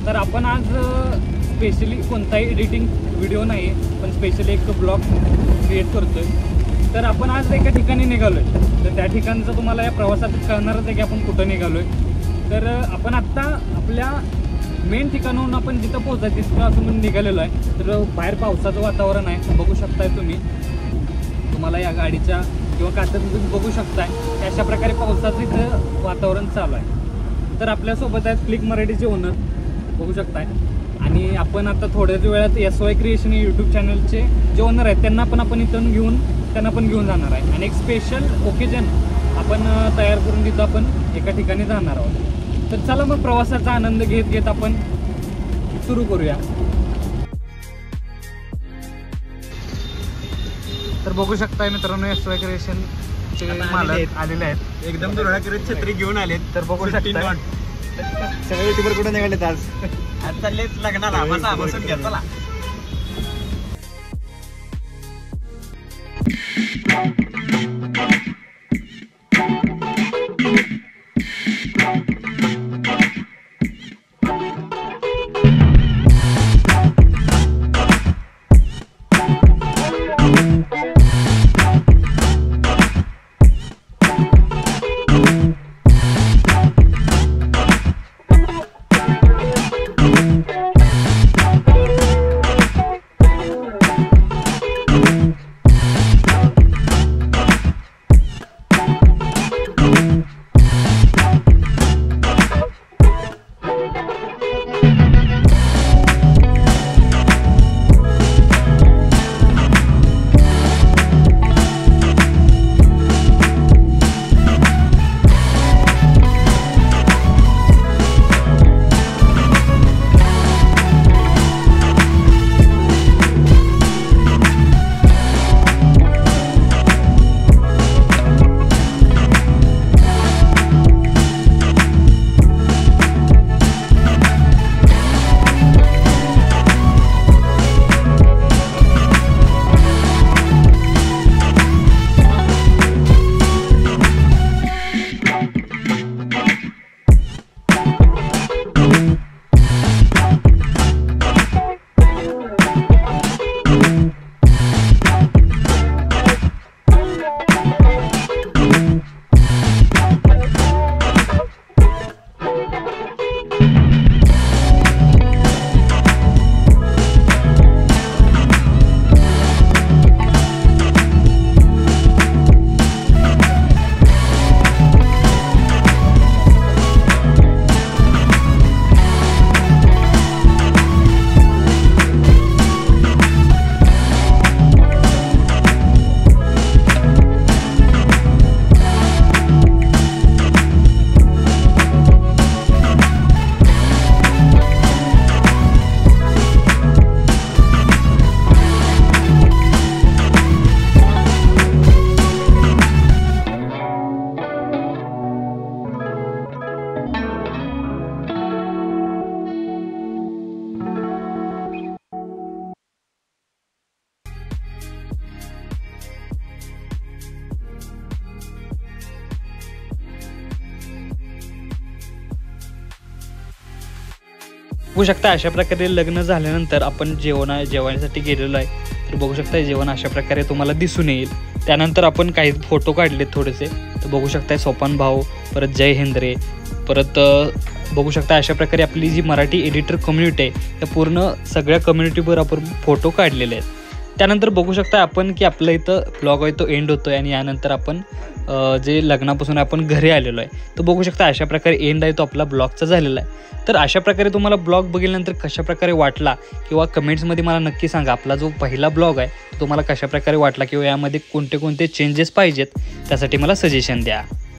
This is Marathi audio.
तर आपण आज स्पेशली कोणताही एडिटिंग व्हिडिओ नाही पण स्पेशली एक ब्लॉग क्रिएट करतोय। तर आपण आज एका ठिकाणी निघालोय, तर त्या ठिकाणचं तुम्हाला या प्रवासात कळणारच आहे की आपण कुठं निघालोय। तर आपण आत्ता आपल्या मेन ठिकाणाहून आपण जिथं पोहोचायचं तिथं असं निघालेलो आहे। तर बाहेर पावसाचं वातावरण आहे, बघू शकताय तुम्हाला या गाडीच्या किंवा काचातून बघू शकताय अशा प्रकारे पावसाचं इथं वातावरण चालू आहे। तर आपल्यासोबत आहेत क्लिक मराठीचे ओनर, बघू शकताय। आणि आपण आता थोड्याच वेळात SY क्रिएशन यूट्यूब चॅनलचे जे ओनर आहेत त्यांना पण आपण इथून घेऊन जाणार आहे आणि एक स्पेशल ओकेजन आपण तयार करून तिथं आपण एका ठिकाणी जाणार आहोत। तर चला मग प्रवासाचा आनंद घेत आपण सुरू करूया। तर बघू शकताय मित्रांनो SY क्रिएशन चे मालक आलेले आहेत, एकदम दुराळ्याकडे छत्री घेऊन आलेत। तर बघू शकताय सगळे युट्यूबर कुठे निघालेत आज चाललेत लग्नाला, माझा बसून घ्या चला। बघू शकता अशा प्रकारे लग्न झाल्यानंतर आपण जेवणासाठी गेलेलो आहे। तर बघू शकता जेवण अशा प्रकारे तुम्हाला दिसून येईल। त्यानंतर आपण काही फोटो काढले थोडेसे, तर बघू शकता सोपान भाऊ, परत जय हिंद्रे, परत बघू शकता अशा प्रकारे आपली जी मराठी एडिटर कम्युनिटी आहे त्या पूर्ण सगळ्या कम्युनिटीवर आपण फोटो काढलेले आहेत। त्यानंतर बघू शकता आपण की आपलं इथं ब्लॉग आहे तो एंड होतोय आणि यानंतर आपण जे लग्नापासून आपण घरी आलेलो आहे, तर बघू शकता अशा प्रकारे एंड आहे तो आपला ब्लॉगचा झालेला आहे। तर अशा प्रकारे तुम्हाला ब्लॉग बघितल्यानंतर कशा प्रकारे वाटला किंवा कमेंट्समध्ये मला नक्की सांगा आपला जो पहिला ब्लॉग आहे तो तुम्हाला कशा प्रकारे वाटला किंवा यामध्ये कोणते चेंजेस पाहिजेत त्यासाठी मला सजेशन द्या।